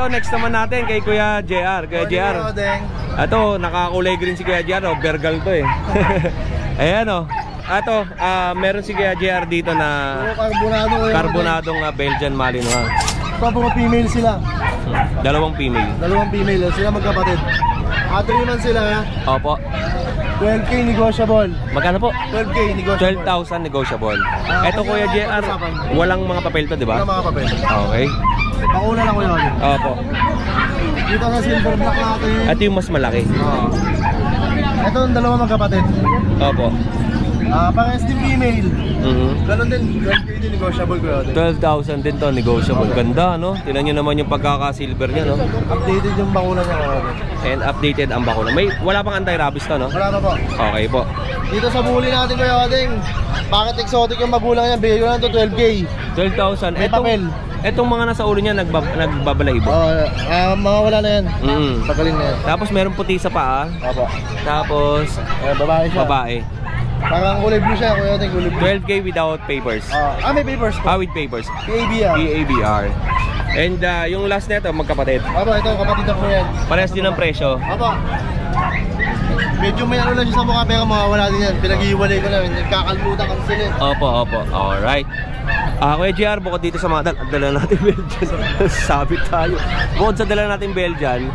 ito, next naman natin kay Kuya JR. Kuya JR. Ito, nakakulay green si Kuya JR. Oh, Bergal to eh. Ayan o. Ito, meron si Kuya JR dito na karbonadong Belgian Malinois. Ito po female sila. Dalawang female. Dalawang female. Sila magkapatid. 3 months sila ha? Opo. 12K negotiable. Magkano po? 12K negotiable. 12,000 negotiable. Ito Kuya JR, walang mga papel to, di ba? Walang mga papel. Okay. Pauna lang ko yun. Opo. Dito sa silver black natin. Ito yung mas malaki. Ito ang dalawa magkapatid. Opo. Parehas din female. Ganon din, 12K din negotiable ko yun. 12,000 din to, negotiable. Ganda, no? Tingnan nyo naman yung pagkaka-silver niya, no? Updated yung bakuna niya. And updated ang bakuna. Wala pang anti-rabies to, no? Wala na po. Okay po. Dito sa bully natin ko yun. Bakit exotic yung magulang niya? Bigay ko lang ito 12K. 12,000. May papel. Etong mga nasa ulo niya nagbabalahibo. Mga wala na yan. Pagaling na yan. Tapos meron puti sa paa. Opo. Tapos babae siya. Babae. Parang kulay blue siya, kuya, kulay blue. 12K without papers. May papers po. With papers. PABR. PABR. And yung last nito, magkapatid. Opo, ito kapatid ako yan. Parehas din ang presyo. Opo. Medyo may ano lang siya sa mukha, pero mawawala din yan. Pinag-iwalay ko lang, nagkakalbutan kami sila. Opo. Alright. Kuya JR, bukod dito sa mga dala natin Belgian. Sabit tayo. Bukod sa dala natin Belgian,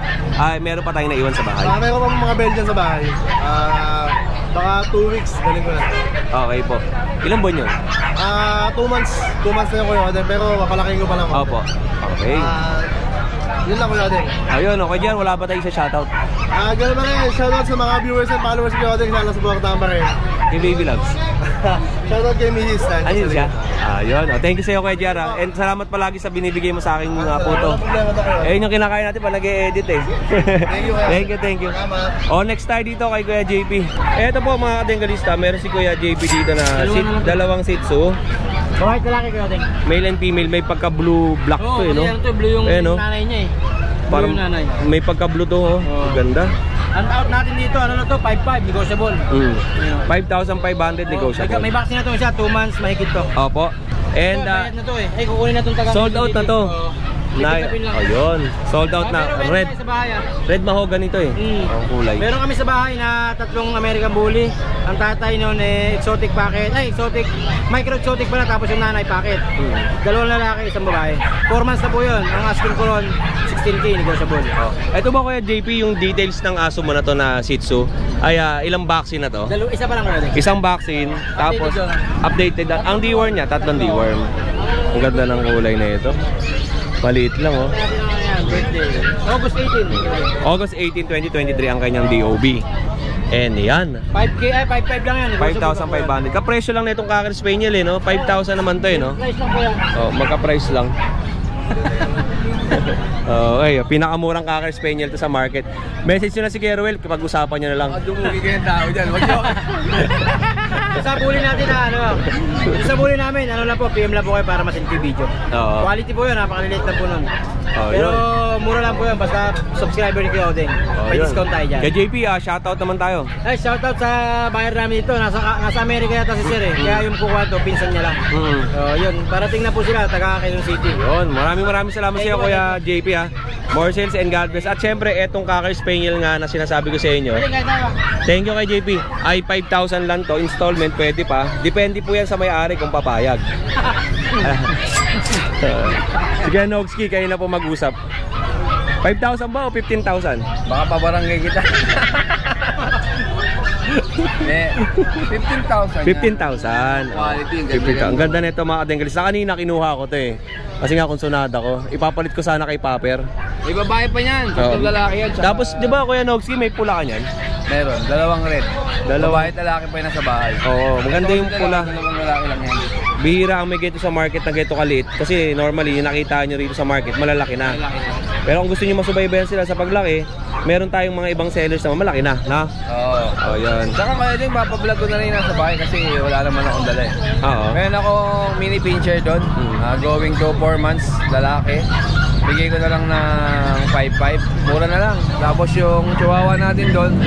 meron pa tayong naiwan sa bahay. Meron pa mga Belgian sa bahay. Baka 2 weeks, galing ko na. Okay po. Ilang buwan yun? 2 months. 2 months na yung kuya Oden, pero papalaking ko pa lang. Opo. Okay. Yun lang kuya Oden. Ayun, okay dyan. Wala ba tayo sa shoutout? Ganun ba rin. Shoutout sa mga viewers and followers kuya Oden. Sana supportahan pa rin. Kay Baby Loves. Shoutout kay Mrs. Ano siya? Ayun. Thank you sa iyo Kuya JR. And salamat palagi sa binibigay mo sa aking photo. Ayun yung kinakain natin pa nag-e-edit eh. Thank you. Next tayo dito kay Kuya JP. Eto po mga kadengalista, meron si Kuya JP dito na dalawang Shih Tzu. Bakit lalaki kuya Oden? Male and female, may pagka blue black to eh, no? Blue yung nanay niya eh. Parang may pagka blue to, oh. Ganda. Ang out natin dito, ano na to? 5,500 negotiable. 5,500 negotiable. May vaccine na to siya, 2 months mahigit to. Opo. And bayad na to eh. Kukunin na itong taga. sold out na to. Ayun, sold out na. Red mahogany ito eh. Ang kulay. Meron kami sa bahay na 3 American Bully. Ang tatay noon exotic packet. Exotic, micro exotic pala, tapos yung nanay packet. 2 lalaki, 1 babae. 4 months na po yun. Ang asking ko ron 16K negotiable. Ito ba Kuya JP yung details ng aso mo na to na Shih Tzu? Ay ilang vaccine na to? Isa pa lang ulit. Isang vaccine, tapos updated. Ang deworm niya, 3 deworm. Ang ganda ng kulay na ito. Maliit lang oh. August 18. August 18, 2023 ang kanyang DOB. And yan. 5K, 5,500 lang yan. 5,500. Kapresyo lang na itong Cocker Spaniel eh, no? 5,000 naman to eh, no? Price lang po yan. Magka-price lang. Pinakamurang Cocker Spaniel to sa market. Message nyo na si Keruel, pag-usapan nyo na lang. Dumugi kayo tao dyan, wag nyo. Sa bully natin sa bully namin, lang po, PM lang po kayo para masinti video. Quality po yun, napakalilit na po nun. Pero mura lang po yun, basta subscriber ni Kuya Oden. May discount tayo dyan. Kay JP, shoutout naman tayo. Shoutout sa buyer namin dito, nasa Amerika yata si Sir eh. Kaya yung kukuha to, pinsan niya lang. Yun, parating na po sila, taga Quezon City. Yun, maraming salamat sa iyo Kuya JP ha. More sales and God bless. At syempre, etong Cocker Spaniel nga na sinasabi ko sa inyo. Thank you kay JP. Ay 5,000 lang to, installment pwede pa. Depende po yan sa may-ari kung papayag. Sige Nogski, kayo na po mag-usap. 5,000 ba o 15,000? Baka pabarangay kita. 15,000. 15,000. Ang ganda nito mga kadengalista. Kanina kinuha ko to eh. Kasi nga konsonada ko. Ipapalit ko sana kay Paper. May babae pa yan. Itong lalaki yan. Tapos di ba Kuya Nogski, may pula ka niyan? Meron. 2 red. Babae at lalaki pa yan nasa bahay. Oo, maganda yung pula. 2 lalaki lang yan. Bihira ang may geto sa market na geto kaliit. Kasi normally, yung nakita nyo rito sa market, malalaki na. Pero kung gusto nyo masubaybayan sila sa paglaki, meron tayong mga ibang sellers na malaki na. Oo. Yan. Saka kaya din, papablog ko na rin nasa bahay kasi wala naman akong dala eh. Meron akong mini pincher doon. Going to 4 months, lalaki. Bigay ko na lang ng 5,500. Mura na lang. Tapos yung chihuahua natin doon,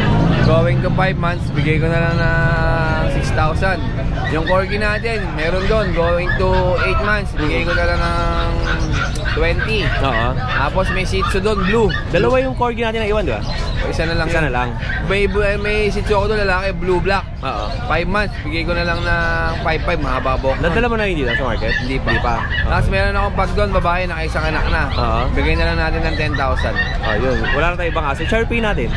going to 5 months, bigay ko na lang ng 6,000. Yung corgi natin, meron doon, going to 8 months. Bigay ko na lang ng 20. Oo. Tapos may Shih Tzu doon, blue. Dalawa yung corgi natin na iwan, di ba? Isa na lang. Isa na lang. May Shih Tzu ako doon, lalaki, blue black. Oo. 5 months, bigay ko na lang ng 5,500, mahaba buhok. Nadala mo na hindi sa market? Hindi pa. Tapos meron akong pag doon, babae, nakaisang anak na. Bigay na lang natin ng 10,000. Ayun, wala na tayong ibang aso. Sharpie natin.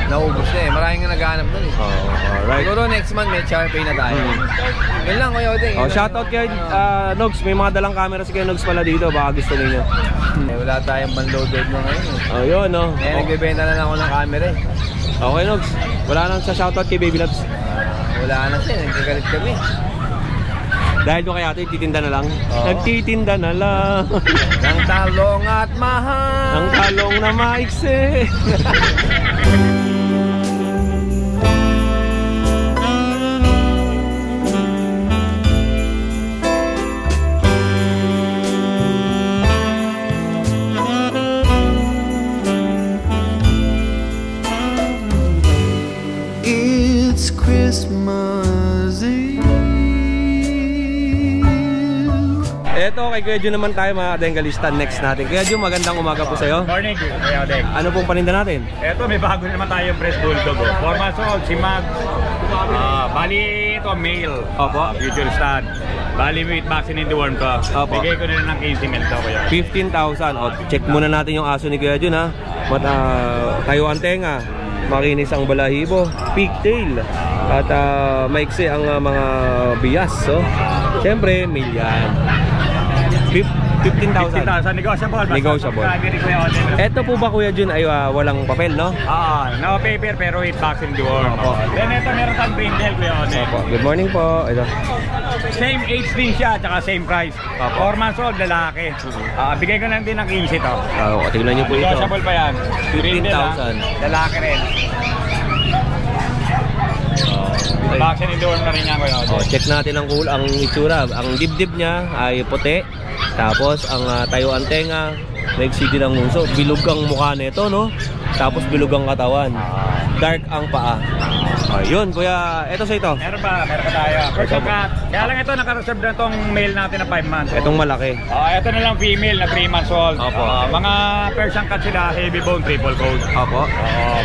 Naubos na eh. Maraming nga naghahanap doon eh. Alright. Siguro next month may Sharpie na tayo. Yun lang, Kuya Odeng. Shoutout kay Nogs. May mga dalang camera si Nogs pala dito. Baka gusto ninyo. Wala tayong ban-loaded na ngayon eh. Ayun, no? Nagbibenta na lang ako ng camera eh. Okay, Nogs. Wala nang sa shoutout kay Baby Labs. Wala na siya. Nagkagalit kami. Dahil doon kay ate, titinda na lang. Nagtitinda na lang. Ng talong at mahal. Ang talong na maiksi. It's Christmas Eve. Eto, kay Kuya Jun naman tayo mga Dengalista. Next natin. Kuya Jun, magandang umaga po sa'yo. Morning, Kuya Odeng. Ano pong paninda natin? Eto, may bago naman tayong Press Bulldog. 4 months old, si Mag. Bali ito, male. Opo. Future stud. Bali with vaccine in the worm to. Opo. Bigay ko na ng 15 mil to, Kuya. 15,000. O, check muna natin yung aso ni Kuya Jun, ha. Tayo ang tenga. Makinis ang balahibo. Pigtail. At maiksi ang mga bias. So, siyempre, male yan. 15,000. 15,000 negotiable. Negotiable. Ito po ba, Kuya Jun, ay walang papel, no? No paper pero with vaccine in the worm. Opo. Then ito, meron tayong brindle, Kuya Odeng. Opo. Good morning po. Ito. Same age din siya, tsaka same price. 4 months old, lalaki. Bigay ko lang din ng 15 to. Tingnan niyo po ito. Negotiable pa yan. 15,000. Lalaki rin. Vaccine in the worm na rin yan, Kuya Odeng. Check natin ang itsura. Ang dibdib niya ay puti. Tapos ang tayo ang tenga, maiksi din ang nguso. Bilog ang mukha nito, no? Tapos bilog ang katawan. Dark ang paa. Ayun, Kuya, eto sa ito. Meron pa tayo. Persian cat. Kaya lang ito, naka-reserve na itong male natin na 5 months. Etong malaki. Ito na lang female na 3 months old. Opo. Mga Persian cat sila, heavy bone, triple coat. Opo.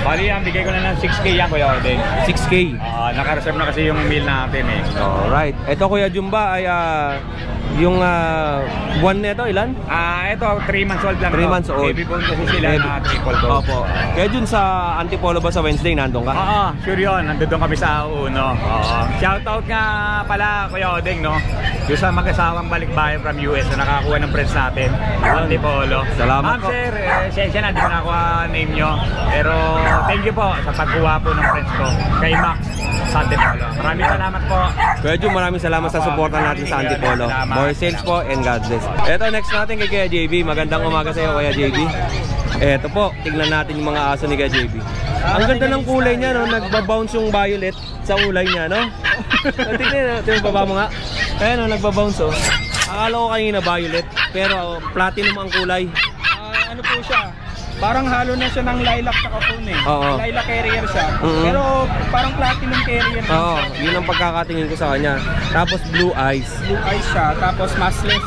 Bali yan, bigay ko na ng 6K yan, Kuya Odeng. 6K. Naka-reserve na kasi yung male natin eh. Alright. Ito, Kuya Jumba, ay yung buwan nito, ilan? Ito, 3 months old lang. 3 months old. Heavy bone kasi sila na triple coat. Opo. Kaya dun sa Antipolo ba sa Wednesday, nandun ka? Sure yun. Nandun kami sa Uno. Shoutout nga pala, Kuya Odeng, no? Yung sa mag-asawang balikbayan from US na nakakuha ng friends natin. Antipolo. Salamat po. Sir, sensya na, di ko nakuha name nyo. Pero thank you po sa pagkuha po ng friends ko kay Max sa Antipolo. Maraming salamat po. Kuya Jun, maraming salamat sa suporta natin sa Antipolo. More sales po and God bless. Eto, next natin kay Kuya JB. Magandang umaga sa iyo, Kuya JB. Eto po, tignan natin yung mga aso ni Kuya JB. Ang ganda ng kulay niya, no? Nagbabounce yung violet sa ulay niya, no? Tignan, baba mo nga. Ayan, no? Nagbabounce, oh. Akala ko kanina violet, pero platinum ang kulay. Ano po siya? Parang halo na siya ng lilac sa phone eh. Oo. Lilac carrier siya. Pero parang platinum carrier. Oo, yun ang pagkakatingin ko sa kanya. Tapos blue eyes. Blue eyes siya, tapos maskless.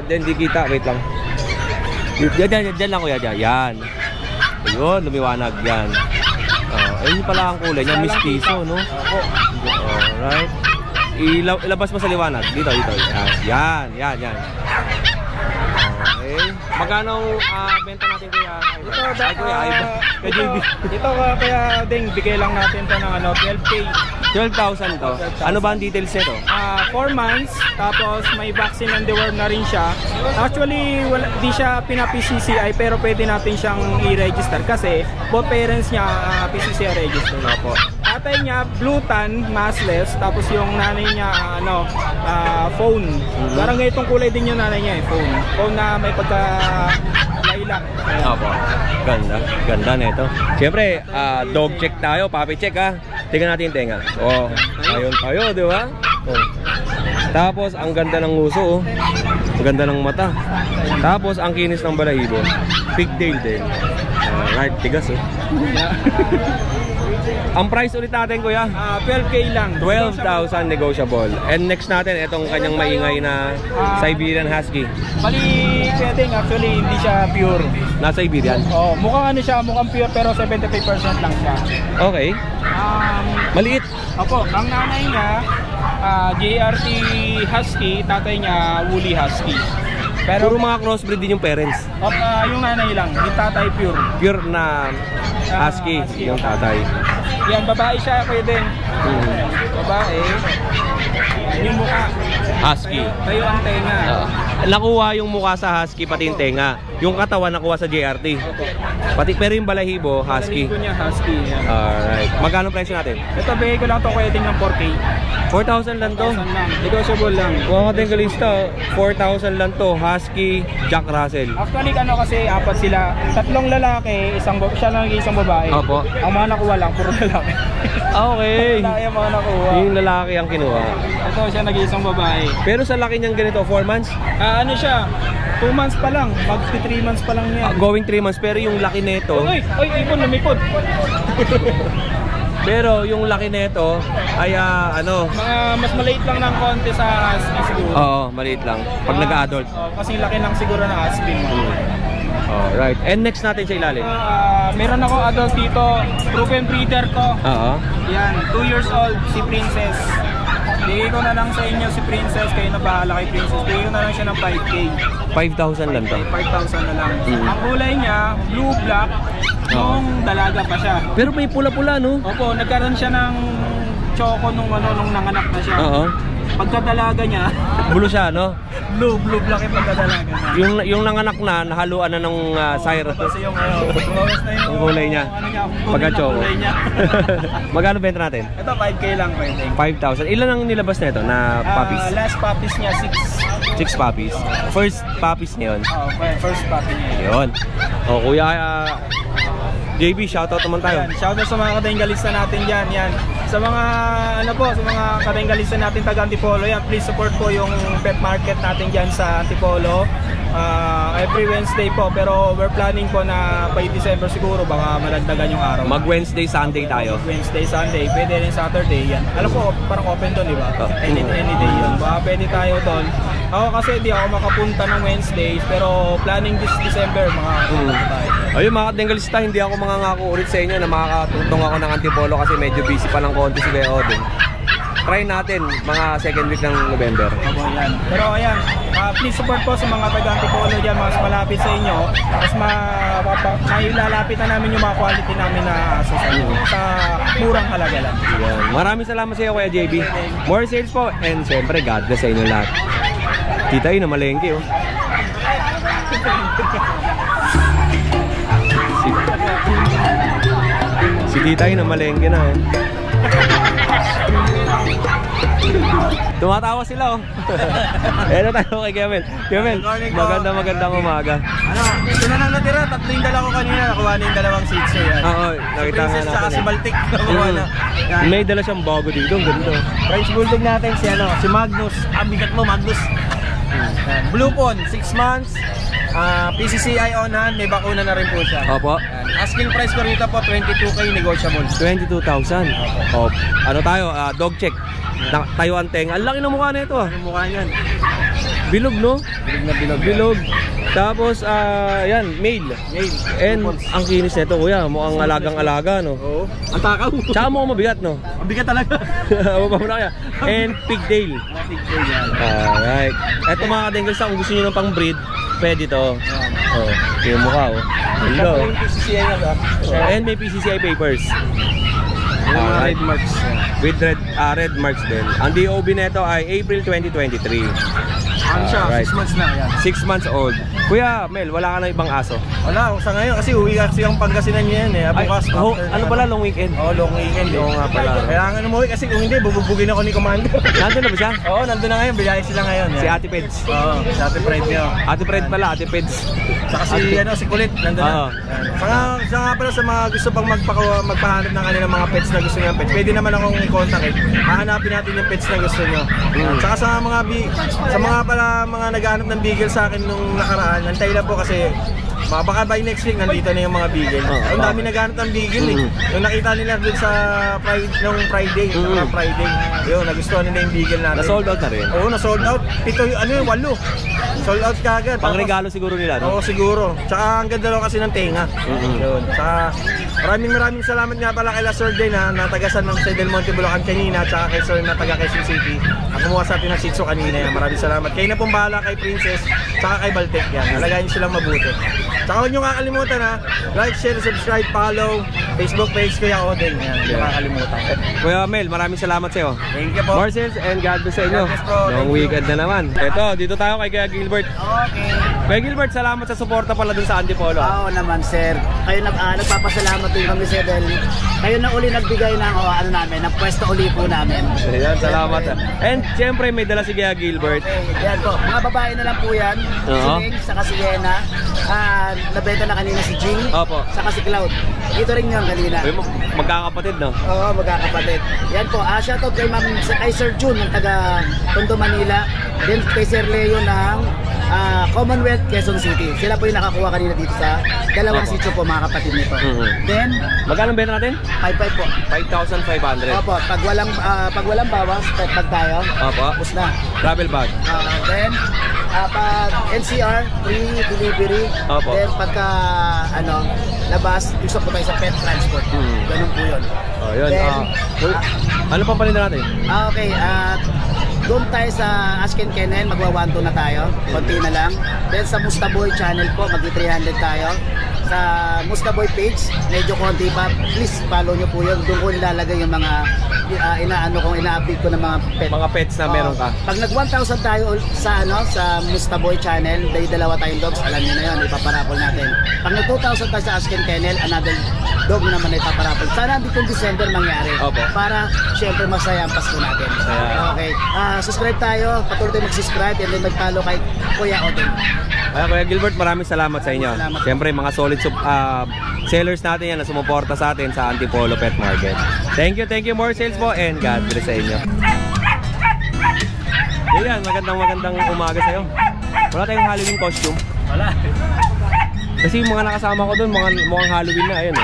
Then di kita, wait lang. Diyan lang, Kuya, yan. Ayun, lumiwanag yan. Ayun pala ang kulay niya, mistiso, no? Alright. Ilabas mo sa liwanag. Dito. Yan. Okay. Magkano benta natin, Kuya? Ito kaya ding bigay lang natin to ng 12K. 12,000 to. Ano ba ang details nito? 4 months, tapos may vaccine and deworm na rin siya. Actually, di siya pina-PCCI pero pwede natin siyang i-register kasi both parents niya PCCI register. Opo. Tatay niya, blue tan, maskless, tapos yung nanay niya, phone. Parang ganitong kulay din yung nanay niya, phone. Phone na may pagka-lilac. Opo. Ganda nito. Siyempre, dog check tayo, puppy check ha. Tingnan natin yung tenga. Ayun tayo, di ba? Tapos, ang ganda ng nguso, Ang ganda ng mata. Tapos, ang kinis ng balahibo. Pigtail din. Alright, tigas eh. Ang price ulit natin, kuya? 12K lang. 12,000 negotiable. And next natin, itong kanyang maingay na Siberian Husky. Bali, Kedeng, actually, hindi siya pure. Nasa Siberian? Oh, mukhang ano siya, mukhang pure pero 75% lang siya. Okay. Maliit. Opo, ang nanay niya, JRT Husky, tatay niya, Woolly Husky. Pero puro mga crossbreed din yung parents. Yung nanay lang, yung tatay pure. Pure na Husky, yung tatay. Yan, babae siya, Kuya Den. Babae. Yung mukha. Husky. Tayo ang tenga. Nakuha yung mukha sa Husky, pati yung tenga. Yung katawan nakuha sa JRT. Pati, pero yung balahibo, Husky. Balahibo niya, Husky. Yan. Alright. Magkano presyo natin? Ito, bigay ko lang ito, Kuya Den, ng 4K. 4,000 lang to. 4,000 lang. Negotiable lang. Mga katinggalista, 4,000 lang to. Husky, Jack Russell. Actually, ano kasi, apat sila. 3 lalaki, siya lang isang babae. Opo. Ang mga nakuha lang, puro lalaki. Okay. Lalaki ang mga nakuha. Yung lalaki ang kinuha. Ito, siya nag-iisang babae. Pero sa laki niyang ganito, 4 months? Ano siya? 2 months pa lang. Mag-3 months pa lang niya. Going 3 months. Pero yung laki nito... Uy, ipon, lumipod. Pero yung laki nito ay ano... Mga mas maliit lang ng konti sa Husky siguro. Oo, maliit lang. Pag nag-adult. Kasi laki lang siguro ng Husky. Alright. And next natin sa ilalim. Meron ako adult dito. Proven breeder ko. Oo. Yan, 2 years old, si Princess. Bigay ko na lang sa inyo si Princess. Kayo na bahala kay Princess. Bigay ko na lang siya ng 5K. 5,000 lang to. 5,000 na lang. Ang kulay niya, blue black. Nung dalaga pa siya. Pero may pula-pula, no? Opo, nagkaroon siya ng choco nung nanganak na siya. Oo. Pagkadalaga niya, Blue siya, no? blue black yung pagkadalaga niya. Yung nanganak na, nahaluan na ng sire. Kasi yung bumawas na yung kulay niya. Pagka-choco. Kulay niya. Magkano benta natin? Ito 5K lang pwede. 5,000. Ilan ang nilabas na ito na puppies? Last puppies niya 6. 6 puppies. First puppies niya yun. First puppy niya. Yun. O kuya, JB, shoutout naman tayo. Yan, shoutout sa mga kadenggalista natin dyan. Yan. Sa mga sa mga kadenggalista natin taga Antipolo, yan, please support po yung pet market natin dyan sa Antipolo. Every Wednesday po, pero we're planning po na by December siguro baka malagdagan yung araw. Mag Wednesday, Sunday tayo. Wednesday, Sunday, pwede rin Saturday yan. Alam ko, parang open doon, di ba? Any day yun. Baka pwede tayo doon. Ako kasi di ako makapunta ng Wednesdays, pero planning this December makakapunta tayo. Ayun mga kadenggalista, hindi ako mangangako ulit sa inyo na makakatutong ako ng Antipolo kasi medyo busy pa ng konti si Kuya Oding. Try natin mga second week ng November. Yan. Pero ayan, please support po sa mga taga-Antipolo dyan, mas malapit sa inyo. Mas mailalapit na namin yung mga quality namin na aso sa inyo. Sa murang halaga lang. Yan. Maraming salamat sa iyo Kuya JB. More sales po and syempre God bless sa inyo lahat. Kita yun na malengke oh. Si Tita yun na malengke na eh. Tumatawa sila oh. Eto tayo kay Kevin. Kevin, magandang umaga. Ito na lang natira, 3 yung dala ko kanina, nakuha na yung 2 seats so yan. Oo, nakita nga natin. Saka si Baltic, nakuha na. May dala siyang bago dito, ang ganda. French Bulldog natin si Magnus. Bigat mo Magnus. Blue Pond, 6 months. PCCI on hand, may bakuna na rin po siya. Opo. Asking price ko rito po 22K negotiable. 22,000. Oh, ano tayo? Dog check. Tayo ang tenga. Ang laki ng mukha nito ah. Yung mukha niyan. Bilog no? Bilog na bilog. Bilog. Tapos yan, male. And ang kinis nito kuya, mukhang alagang-alaga no. Oo. Ang takaw. Tsaka mukhang mabigat no. Mabigat talaga. Baba mo na kaya. And pigtail. Pigtail yan. Alright. Eto mga kadenggalista, kung gusto nyo ng pang breed, pwede to. Oh, yung mukha oh. Hello. And may PCCI papers. Red marks. With red marks din. Ang DOB nito ay April 2023. Ano siya? Right. 6 months na yan. 6 months old. Kuya Mel, wala ka na ibang aso? Wala, sa ngayon kasi uwi kasi ang Pangasinan niya yan eh. Bukas, ano pala, long weekend? Oo, long weekend. Oo nga pala. Kailangan umuwi kasi kung hindi, bubugin ako ni Commander. Nandun na ba siya? Oo, nandun na ngayon. Biyahe sila ngayon. Si Ate Peds. Oo, si Ate Fred niyo. Ate Fred pala, Ate Peds. Saka si Kulit, nandun na. Saka nga pala sa mga gusto pang magpahanap ng kanilang mga pets na gusto niyo pets, pwede naman akong i-contact eh. Hahanapin natin yung pets na gusto niyo. Saka sa mga pala mga naghahanap ng bigel sa akin nung nakaraan, antay lang po kasi baka by next week nandito na yung mga bigel. Ang dami naghanap ng bigel eh. Yung nakita nila dun sa Friday, yun, nagustuhan nila yung bigel natin. Na-sold out na rin? Oo, na-sold out. 8. Sold out kagad. Pang regalo siguro nila, no? Oo, siguro. Tsaka ang ganda lang kasi ng tenga. Yun. Tsaka maraming salamat nga pala kay Sir Jay na natagasan ng Del Monte, Bulacan kanina, tsaka kay Sir na taga Quezon City. Ang kumuha sa atin ng Shih Tzu kanina yan. Maraming salamat. Kayo na pong bahala kay Princess, tsaka kay Baltic yan. Alagayin nyo silang mabuti. Tsaka huwag nyo kakalimutan ha. Like, share, subscribe, follow. Facebook page Kuya Odeng. Yan, hindi kakalimutan. Kuya Mel, maraming salamat sa'yo. Thank you po. More sales and God bless sa inyo. Long weekend na naman. Ito, dito tayo kay Kuya Gilbert. Okay. Kuya Gilbert, salamat sa suporta pala dun sa Antipolo. Oo naman, sir. Kayo nagpapasalamat din kami, sir, dahil kayo na uli nagbigay ng ng pwesto uli po namin. Ayan, salamat. And syempre may dala si Kuya Gilbert. Okay, yan po. Mga babae na lang po yan. Si Ling, saka si Yena. Nabenta na kanina si Jing. Opo. Saka si Cloud. Ito rin yun kanina. Magkakapatid, no? Oo, magkakapatid. Yan po. Shoutout kay Sir June ng taga Tondo, Manila. Then kay Sir Leo ng Commonwealth, Quezon City. Sila po yung nakakuha kanina dito sa dalawang sitio po, mga kapatid nito. Then, magkano benta natin? 5.5 po. 5,500. Opo, pag walang bawas, pag tayo, opo, bus na. Travel bag. Then, pag NCR, free delivery. Opo. Then, pagka, labas, gusto po tayo sa pet transport. Ganun po yun. Oh, yun. Then, ano pa palinda natin? Okay, doon tayo sa Asken Kennel, magwa-1-2 na tayo. Konti na lang. Then sa Mustaboy channel po, mag-300 tayo. Sa Mustaboy page, medyo konti pa. Please follow nyo po yun. Doon ko nilalagay yung mga ina-update ko ng mga pets. Mga pets na meron ka. Pag nag 1,000 tayo sa Mustaboy channel, dahil dalawa tayong dogs, alam nyo na yun, ipaparapol natin. Pag nag 2,000 tayo sa Asken Kennel, another dog naman ay paparapol. Sana ditong December mangyari. Opo. Para syempre masaya ang Pasko natin. Okay. Subscribe tayo, patuloy tayo mag-subscribe and then mag-follow kay Kuya Odeng. Kuya Gilbert, maraming salamat sa inyo. Siyempre mga solid sellers natin yan na sumuporta sa atin sa Antipolo Pet Market. Thank you, more sales po and God bless sa inyo. Yan, magandang umaga sa'yo. Wala tayong Halloween costume. Wala. Kasi yung mga nakasama ko doon, mukhang Halloween na, ayun.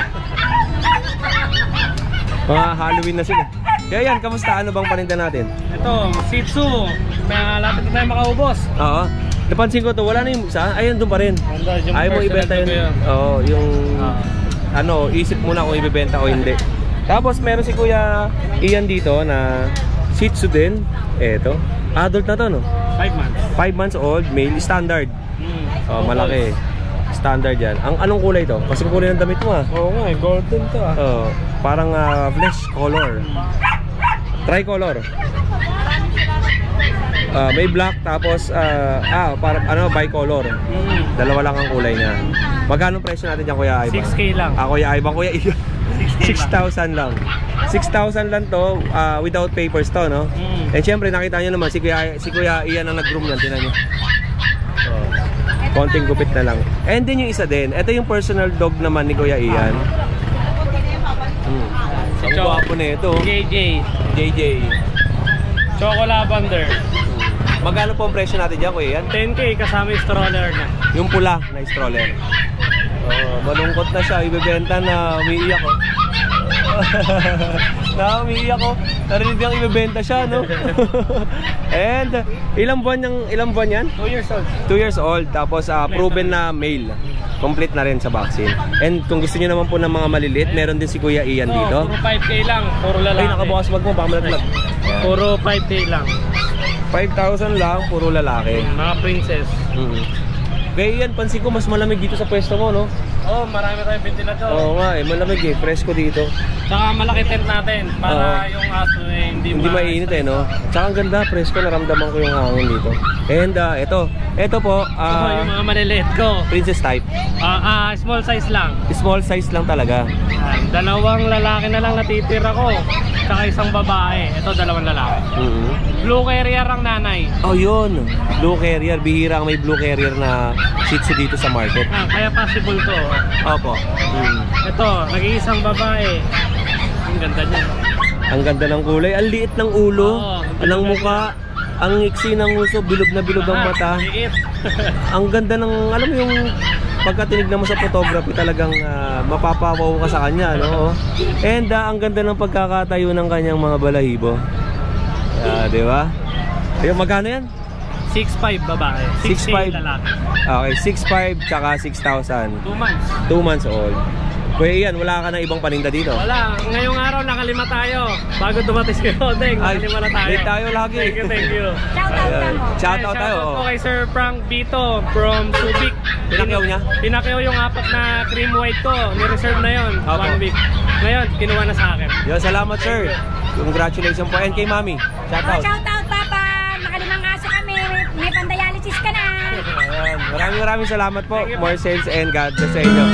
Mga Halloween na sila. Kaya yan, kamusta? Ano bang paninda natin? Ito, Shih Tzu. Lapit na tayo makaubos. Oo. Napansin ko to, wala na yung isa. Ayun, doon pa rin. Ayaw mo ibenta yun. Oo, yung isip muna kung ibibenta o hindi. Tapos meron si Kuya Ian dito na Shih Tzu din. Eto. Adult na to, no? 5 months. 5 months old, male, standard. Malaki. Standard yan. Anong kulay to? Kasi kulay ng damit mo, Oo nga, golden to parang flesh color. Tricolor. May black tapos parang bicolor. Dalawa lang ang kulay niya. Magkano presyo natin diyan, Kuya Ivan? 6K lang. Kuya Ivan, Kuya Ivan. 6,000 lang. 6,000 lang to without papers to, no? And syempre nakita niyo naman si Kuya Ian ang nag-groom niyan, tingnan niyo. Konting gupit na lang. And then yung isa din, ito yung personal dog naman ni Kuya Ian. Ang gwapo na ito. JJ. Choco Lavender. Magkano po ang presyo natin dyan, Kuya Ian? 10K kasama yung stroller na. Yung pula na stroller. Malungkot na siya, ibebenta na umiiyak ko. Umiiyak ko. Narinig niyang ibebenta siya, no? And ilang buwan yan? 2 years old. 2 years old, tapos proven na male. Complete na rin sa vaccine. And kung gusto niyo naman po ng mga maliliit, meron din si Kuya Ian dito. Puro 5K lang, puro lalaki. Ay, nakabukas wag mo, baka malaglag. Puro 5K lang. 5,000 lang, puro lalaki. Mga princess. Kaya yan, pansin ko mas malamig dito sa pwesto mo, no? Marami tayong ventilador. Oo nga malamig presko dito. Tsaka malaki tent natin para yung aso hindi mainit no? Tsaka ang ganda, presko, naramdaman ko yung hangin dito. And ito po, yung mga maliliit ko. Princess type. Small size lang. Small size lang talaga. Dalawang lalaki na lang natitira ko. Tsaka isang babae. Ito, dalawang lalaki. Blue Carrier ang nanay. Yun. Blue Carrier. Bihira ang may Blue Carrier na Shih Tzu dito sa market. Kaya possible to. Opo. Ito, nag-iisang babae. Ang ganda niya. Ang ganda ng kulay. Ang liit ng ulo. Ang mukha. Ang iksi ng uso. Bilog na bilog ang mata. Liit. Ang ganda ng, alam mo yung pagka tinignan mo sa photography talagang mapapawaw ka sa kanya, no? And ang ganda ng pagkakatayo ng kanyang mga balahibo. Di ba? Ayun, magkano yan? 6'5" babae, 6'5" 6'8" lalaki. Okay, 6'5" tsaka 6,000. 2 months. 2 months old. Kuya Ian, wala ka na ibang paninda dito? Wala, ngayong araw nakalima tayo. Bago dumating si Odeng, nakalima na tayo. Late tayo lagi. Thank you, thank you. Shoutout tayo. Shoutout po kay Sir Frank Bito from Subic. Pinakyaw niya? Pinakyaw yung 4 na cream white ko. Ni-reserve na yon 1 week. Ngayon, kinuha na sa akin. Yo, salamat sir. Congratulations po. And kay Mami, shoutout. Shoutout Papa. Nakalimang aso kami. May pandialysis ka na. Maraming salamat po. More sales and God bless sa inyo.